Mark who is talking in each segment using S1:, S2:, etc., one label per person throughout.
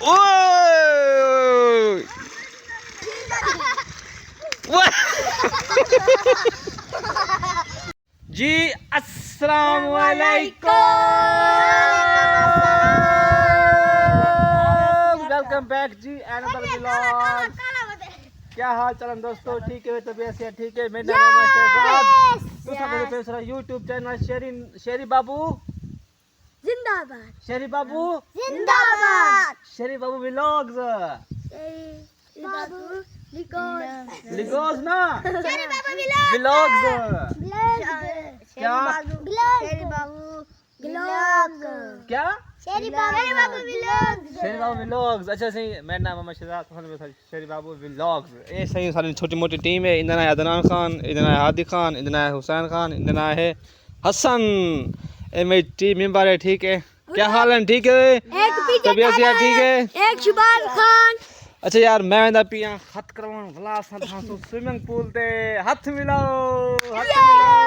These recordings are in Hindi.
S1: ओए जी अस्सलाम वालेकुम, वेलकम बैक जी अनदर व्लॉग। क्या हाल चाल दोस्तों? ठीक है, तबीयत से ठीक है। मेरा नाम है शहजाद। तो सब मेरा यूट्यूब चैनल शेरी बाबू
S2: जिंदाबाद,
S1: शेरी बाबू
S2: जिंदाबाद,
S1: शेरी बाबू व्लॉग्स
S2: बाबू
S1: लिगोस ना
S2: शेरी बाबू
S1: व्लॉग्स
S2: क्या शेरी बाबू व्लॉग
S1: क्या
S2: शेरी बाबू व्लॉग
S1: शेरी बाबू व्लॉग्स। अच्छा सही, मेरा नाम है शहजाद, शेरी बाबू व्लॉग्स। ये सही सारी छोटी मोटी टीम है। इधर है अदनान खान, इधर है हादी खान, इधर है हुसैन खान, इधर है हसन। ये मेरी टीम मेंबर है। ठीक है, क्या हाल है? ठीक है, तबीयत से ठीक है।
S2: एक शुबान खान।
S1: अच्छा यार, मैं वेंदा पिया हथ करवाण भला सा थासो स्विमिंग पूल ते हथ मिलाओ, हथ मिलाओ।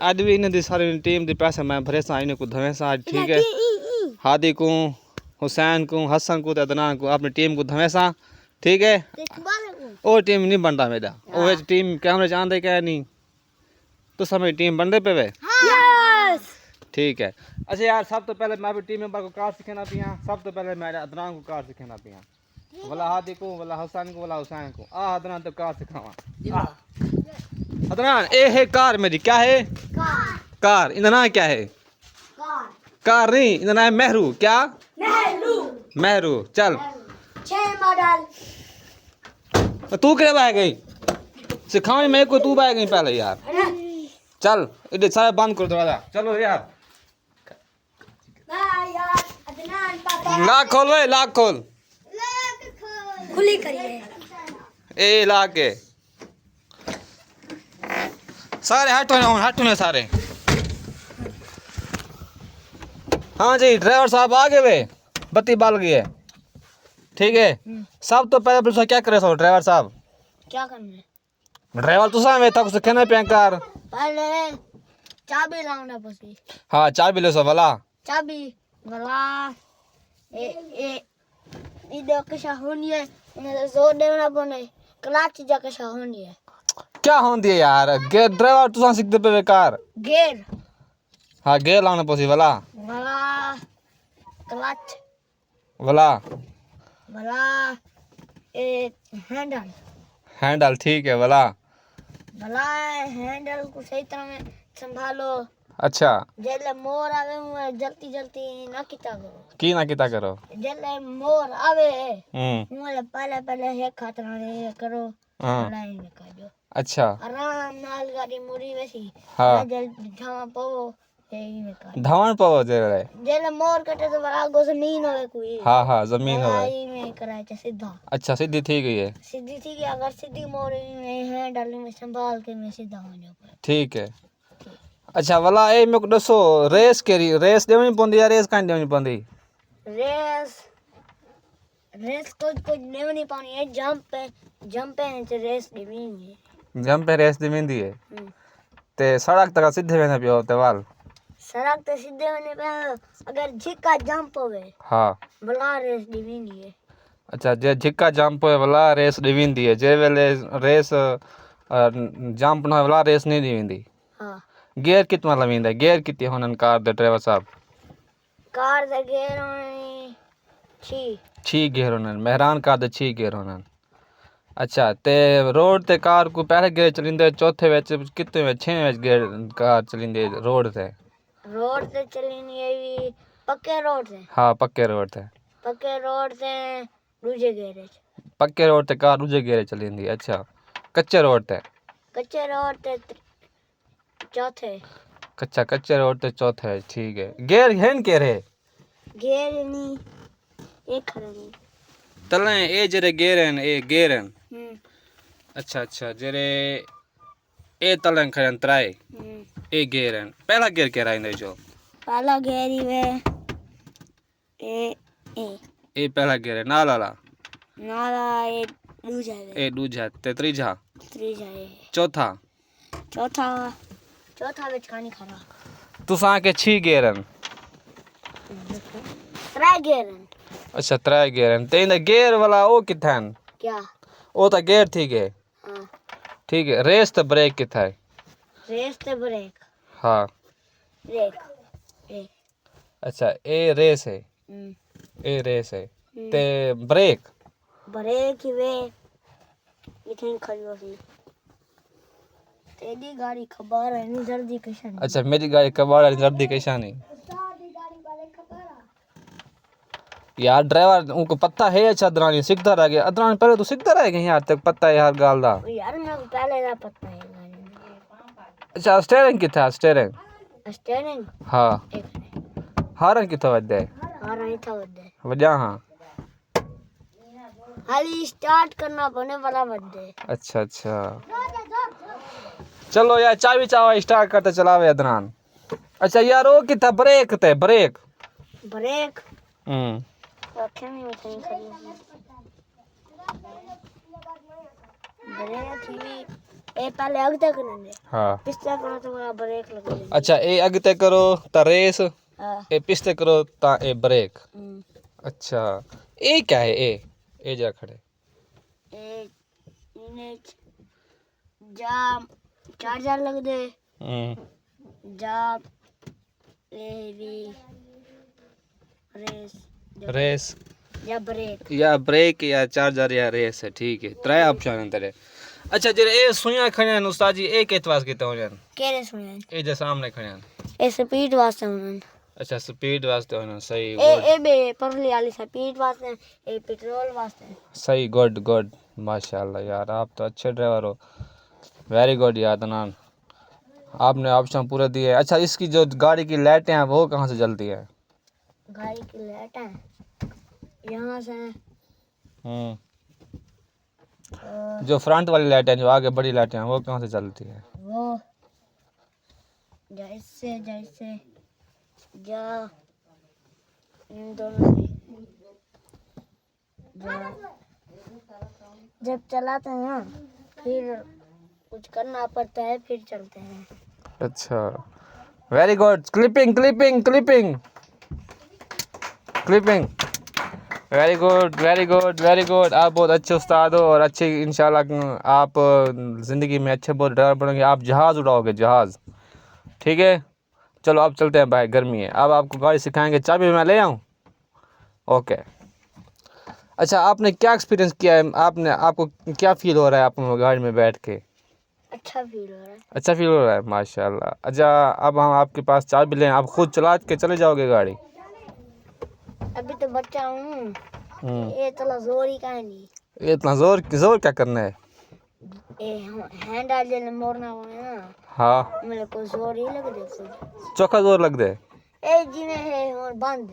S1: आज भी इन दी सारी टीम दे पैसा मैं भरे सा इन को धवे सा। ठीक है, हादी को, हुसैन को, हसन को ते अदनान को अपनी टीम को धवे सा। ठीक है, ओ टीम नहीं बनता मेरा, ओ टीम कैमरे चांदे क्या नहीं तो समय टीम बनदे पे वे।
S2: यस
S1: ठीक है। अच्छा यार, सब तो पहले मैं भी टीम मेंबर को कार सिखाना पिया। सब तो पहले मैं अदनान को कार सिखाना पिया, वाला हादी को, वाला हसन को, वाला हुसैन को। आ अदनान तो कार सिखावा। अदनान ए है कार मेरी। क्या है? कार। इनका नाम क्या है? कार नहीं, इनका नाम है मेहरू। क्या? मेहरू। चल
S2: 6 मॉडल।
S1: तू क्या बाय गई सिखाने में को? तू बाय गई पहले यार। चल इधर सारा बंद कर दरवाजा। चलो यार, लाख खोल वे, लाख खोल।
S2: खुली करिए
S1: ए ला के सारे हटो ने सारे। हाँ जी, ड्राइवर साहब आ गए वे, बत्ती बाल गई है। ठीक है, सब तो पहले पुलिस क्या करे सो ड्राइवर साहब?
S2: क्या करना है?
S1: ड्राइवर तो सामने तक से कहना पिया कर।
S2: पहले चाबी लाना पसी।
S1: हाँ चाबी ले सो वाला।
S2: चाबी वाला ए इधर कशा होनी है, इन्हें जोर देना पड़े। क्लच जा कशा होनी है।
S1: क्या होंदी है यार? गेर ड्राइवर तू सीख दे पे कार।
S2: गेयर
S1: हाँ गेर लाना पसी वाला
S2: वाला क्लच
S1: वाला
S2: वाला ए हैंडल
S1: हैंडल। ठीक है वाला
S2: वाला हैंडल को सही तरह में संभालो।
S1: अच्छा,
S2: जेले मोर आवे हुए जल्दी जल्दी ना किता करो।
S1: की ना किता करो।
S2: जेले मोर आवे
S1: हम्म,
S2: पहले पहले है खातरा ने करो।
S1: हाँ
S2: लड़ाई में काजो
S1: अच्छा
S2: आराम नाल गाड़ी मुड़ी वैसी।
S1: हाँ
S2: जल्दी धावा पाओ यही में काजो।
S1: धावन पाओ जे रे।
S2: जेले मोर कटे तो बड़ा गो जमीन होवे कोई।
S1: हाँ हाँ जमीन हो।
S2: लड़ाई में कराए चे सीधा
S1: अच्छा सीधी थी गई है।
S2: सीधी थी कि अगर सीधी मोड़ में है डाली में संभाल के मैं सीधा हो जाऊँ।
S1: ठीक है। अच्छा वाला ए मेरे को दसो, रेस केरी रेस देवनी पौंदी या रेस कांड देवनी पौंदी?
S2: रेस रेस तो कुछ नहीं पानी है। जंप है तो रेस देनी है।
S1: जंप पे रेस देवेंदी है ते सड़क तक सीधे वेना पियो ते वाल।
S2: सड़क तो सीधे होने पे अगर झिक्का जंप होवे
S1: हाँ
S2: भला रेस देनी है।
S1: अच्छा, जे झिक्का जंप होए वाला रेस देवेंदी है, जे वेले रेस जंप न होए वाला रेस नहीं देवेंदी।
S2: हाँ
S1: गियर कितना लवींदा? गियर कितने होनन कार दे ड्राइवर साहब?
S2: कार दे गेर होनी
S1: 6 गियर होनन। मेहरान कार दे 6 गियर होनन। अच्छा ते रोड ते कार को पहले गियर चलिंदे, चौथे विच कितने विच 6 विच गियर कार चलिंदे रोड ते
S2: चलनी है भी पक्के रोड से।
S1: हाँ पक्के रोड ते
S2: दूजे गेर
S1: पक्के रोड ते कार दूजे गियर चलिंदी। अच्छा कच्चे रोड ते
S2: चौथे
S1: कच्चे रोड ते चौथे। ठीक है, गियर हैन के रे
S2: गेर नहीं एक खरनी।
S1: तले ए जरे गियर हैं, ए गियर हैं। अच्छा जरे ए तले खरन त्राए ए गियर हैं। पहला गियर के राइंदे जो
S2: पहला गेर ही वे ए
S1: पहला गियर है नाला
S2: नाला
S1: ए दूजा ते त्रीजा
S2: है
S1: चौथा
S2: चौथा विच कानी खरा।
S1: तुसां के 6 गियर हैं।
S2: त्रै गेयर
S1: अच्छा 3 गेयर हैं ते इंदा गेयर वाला ओ किथा है
S2: क्या
S1: ओ ता गेयर ठीक है
S2: हां
S1: ठीक है रेस ते ब्रेक किथा है
S2: रेस ते ब्रेक
S1: हां
S2: ब्रेक ए
S1: अच्छा ए रेस है ए रेस है ते ब्रेक
S2: ब्रेक ही वे इथे खड़ी होसी तेरी गाड़ी खबर है नहीं जल्दी कशन
S1: अच्छा मेरी गाड़ी कबाड़ा जल्दी कैसा नहीं यार ड्राइवर उनको पता है अच्छा अदरानी सीखता रह गया अदरानी पहले तो सीखता रह गया यार तक पता है यार गाल दा
S2: यार मेरे को पहले का पता है गाड़ी
S1: अच्छा स्टीयरिंग किथा स्टीयरिंग
S2: स्टीयरिंग
S1: हां
S2: एक
S1: हारन किथा वदे
S2: हां नहीं था वदे
S1: वजा हां
S2: खाली स्टार्ट करना पड़ने वाला वदे
S1: अच्छा अच्छा चलो यार चाबी चावा स्टार्ट करते चलावे अदनान अच्छा यार वो किथा ब्रेक ते ब्रेक
S2: ब्रेक रखे नहीं उठे खड़ी ब्रेक ही ए पहले आगे तक नहीं
S1: हां
S2: पिछले करो तो मेरा ब्रेक लग जाए
S1: अच्छा ए आगे करो ता रेस
S2: हां
S1: ए पिछले करो ता ए ब्रेक अच्छा ए क्या है ए जरा खड़े
S2: ए इन्हें जा चार्जर लग दे जा ए भी रेस या ब्रेक या चार्जर या रेस है ठीक है त्रै ऑप्शन है तेरे अच्छा जेरे ए सुइया खणे न उस्ताद जी ए केत वास केते होन केरे सुइया ए जे सामने खणे ए स्पीड वास्ते होन अच्छा स्पीड वास्ते होन सही ए बे परली वाली स्पीड वास्ते ए पेट्रोल वास्ते सही गुड गुड माशाल्लाह यार आप तो अच्छे ड्राइवर हो वेरी गुड यार अदनान आपने ऑप्शन पूरे दिए अच्छा इसकी जो गाड़ी की लाइटें हैं वो कहाँ से जलती है गाड़ी की लाइटें यहाँ से जो फ्रंट वाली लाइटें जो आगे बड़ी लाइटें हैं वो कहाँ से चलती है वो जैसे जैसे जा इन दोनों जब चलाते हैं ना फिर कुछ करना पड़ता है फिर चलते हैं अच्छा very good clipping clipping clipping clipping very good very good very good आप बहुत अच्छे उस्ताद हो और अच्छे इंशाल्लाह आप ज़िंदगी में अच्छे बहुत ड्राइवर बनेंगे आप जहाज़ उड़ाओगे जहाज़ ठीक है चलो अब चलते हैं भाई गर्मी है अब आपको गाड़ी सिखाएंगे चाबी मैं ले आऊँ ओके अच्छा आपने क्या एक्सपीरियंस किया है आपने आपको क्या फील हो रहा है आप गाड़ी में बैठ के अच्छा फील हो रहा है अच्छा फील हो रहा है माशाल्लाह अच्छा अब हम आपके पास चाबी लें आप खुद चला के चले जाओगे गाड़ी अभी तो बच्चा हूँ ये इतना जोर ही का नहीं ये इतना जोर क्या करना है ए हैंड आ ले मोड़ना है ना हाँ मेरे को जोर ही लग दे खुद चौका जोर लग दे ए जिने है और बंद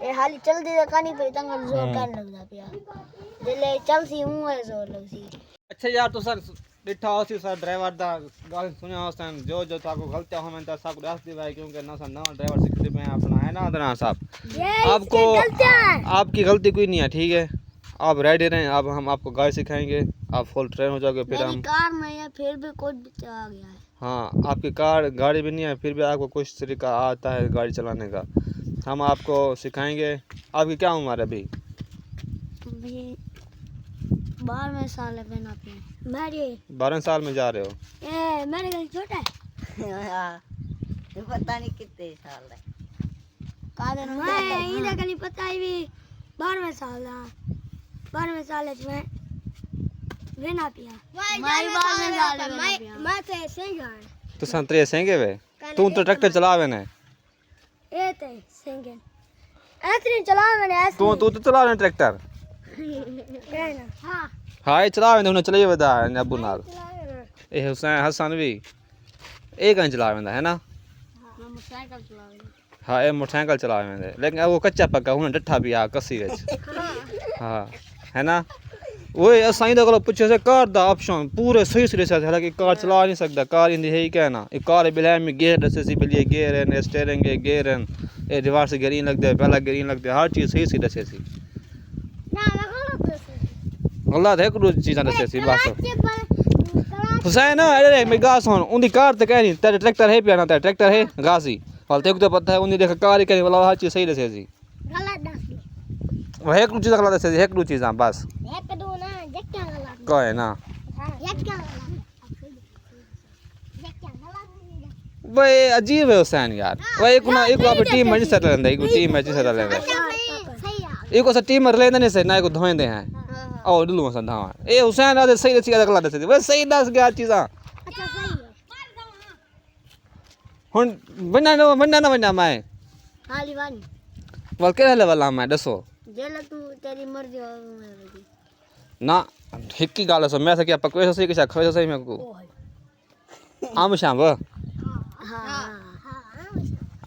S2: ए हाली चल दे कानी पे तंगल जोर करने लग जा पिया दिले चल सी हूं है जोर लग सी अच्छा यार तो सर डिठा होसी सर ड्राइवर दा गाल सुनिया होसन जो जो ताको गलतियां हो मैं सब दस दी भाई क्योंकि ना सा नवा ड्राइवर सीखते मैं अपना है ना अदनान साहब आपको आपकी गलती कोई नहीं है ठीक है आप रेडी रहें अब हम आपको गाड़ी सिखाएंगे आप फुल ट्रेन हो जाओगे फिर हम कार में है फिर भी कुछ आ गया है हाँ आपकी कार गाड़ी भी नहीं है फिर भी आपको कुछ तरीका आता है गाड़ी चलाने का हम आपको सिखाएंगे आपकी क्या उम्र है अभी 12 साल है बहन आपने मेरे 12 साल में जा रहे हो ए मेरे घर छोटा है हां तो पता नहीं कितने साल है कादर मैं इधर का नहीं पता ही भी 12 साल है 12 साल है मैं वेना पिया माई 12 साल है मैं तो सेंगा तू संतरे सेंगे वे तू तो ट्रैक्टर चलावे ने ए ते सेंगे ऐसे चलावे ने ऐसे तू तो चलावे ट्रैक्टर हां हाँ ये चलावे ने उन्हें चलाइए बता अबू नाल ए हुसैन हसन भी एक कहीं चला वेंदा है ना मोटरसाइकिल चलावे हाँ ये मोटरसाइकिल चला वेंदे लेकिन वो कच्चा पक्का हुन डठा भी आ कसी विच हाँ है ना वो असाई दा कोलो पूछे से कार दा ऑप्शन पूरे सही सही से हालांकि कार चला नहीं सकता कार इंदी है ही क्या ना ये कार बिला में गियर दसे सी बिलिए गियर है स्टीयरिंग है गियर है ये रिवर्स गियर लग दे पहला गियर लग दे हर चीज सही सही दसे सी ना अल्लाह थे कुछ चीज़ां दसे सी बस हुसैन अरे मैं गा सुन उनकी कार तो कह नहीं तेरे ट्रैक्टर है पिया ना तेरा ट्रैक्टर है गासी हाल तेरे को तो पता है उन्हें देखा कार ही कहने वाला हर चीज़ सही दसे सी
S1: वो एक चीज़ गलत है एक दो चीज़ बस कोई ना भाई अजीब है हुसैन यार भाई एक ना एक आप टीम में सेट रहंदा एक टीम मैच सेट रहंदा एक को टीम में रहंदा नहीं से ना एक धोएंदे हैं और डुलू सा धावा ए हुसैन आ सही सही गलत है भाई सही दस गया चीज़ा
S3: अच्छा सही है
S1: हुन बन्ना ना मैं
S3: हाली वानी
S1: वल के लेवल मैं दसो
S3: जेल तू तेरी मर्जी होगी
S1: ना हिक्की गाल सो मैं क्या पकवे सो सही के खवे सही मैं को आम शाम
S3: हां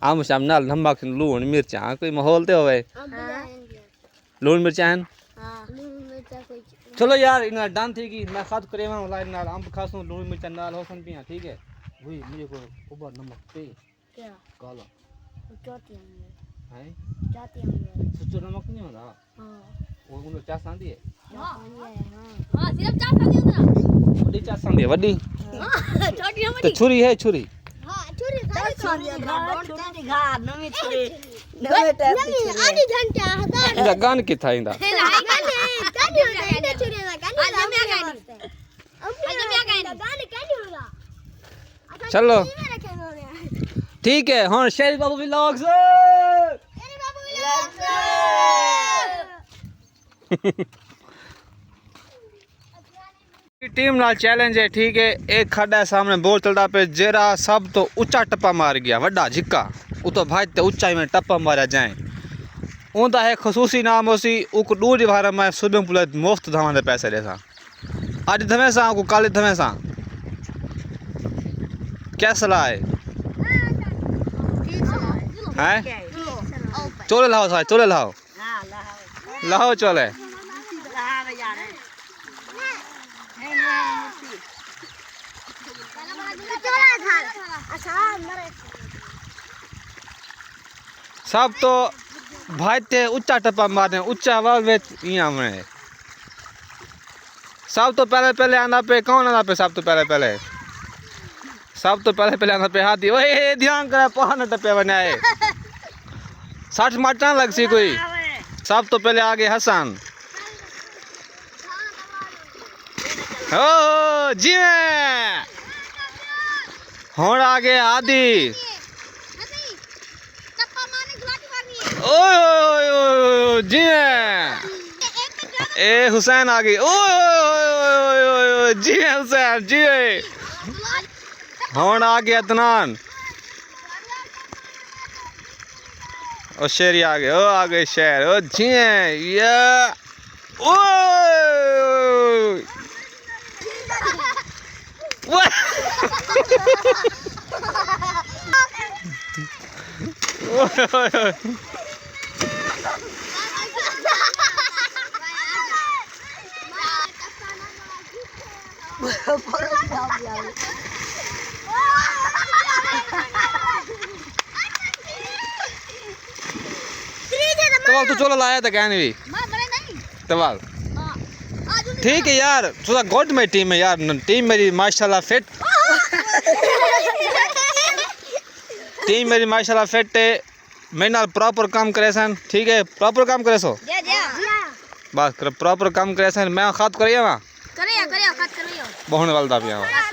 S1: आम शाम नाल नमक लूण मिर्चा कोई माहौल ते होवे लूण मिर्चा हैं
S3: हां मिर्चा कोई
S1: चलो यार इना डन थी कि मैं खाद करेवा लाइन नाल आम खासू लूण मिर्चा नाल होसन पिया ठीक है वही मुझे को ऊपर नमक पे
S3: क्या
S1: काला
S3: चोटी
S1: है
S3: जाती
S1: सुचो नमक नहीं होता
S3: हां
S1: वो उन चा सांदी है
S3: हां सिर्फ चा सांदी होता
S1: वडी चा सांदी है वडी
S3: छोटी
S1: तो
S3: हमारी
S1: छुरी है छुरी
S3: हां छुरी सांदी छुरी घा नवी छुरी नवे टाइप की छुरी आधी घंटा हजार
S1: इंदा गान की था इंदा चलो ठीक है हाँ शेरी बाबू व्लॉग्स टीम नाल चैलेंज है ठीक है एक खड्डा है सामने बोल चलता पे जेरा सब तो ऊंचा टप्पा मार गया वड्डा झिक्का वो तो भाई ते ऊंचाई में टप्पा मारा जाए उनका है खसूसी नाम उसी उक दूर बार मैं स्विमिंग पूल मुफ्त धवाने पैसे दे सा आज धमे सा को काले धमे सा क्या सलाह है हैं चोले लाओ साहब चोले लाओ लाओ चोले सब तो भाई ते ऊंचा टप्पा मारने ऊंचा वाल में यहाँ में सब तो पहले आना पे कौन आना पे सब तो पहले आना पे हाथी ओए ध्यान करे पहाड़ टप्पे बनाए 60 मारना लग सी कोई सब तो पहले आगे हसन ओ जी में होड़ आगे आदि ओ जी ए हुसैन आ गई ओ जी हुसैन जी होड़ आ गया अदनान ओ शेरी आ गए ओ आ गए शेर ओ जी या ओ तवाल तू चोला लाया था क्या नहीं तवाल ठीक है यार थोड़ा गोड में टीम है यार टीम मेरी माशाल्लाह फिट टीम मेरी माशाल्लाह फिट है मेरे नाल प्रॉपर काम करे सन ठीक है प्रॉपर काम करे सो बस प्रॉपर काम करे सन मैं खाद करिए वहाँ
S3: करिए खाद करिए
S1: बहुने वाला पिया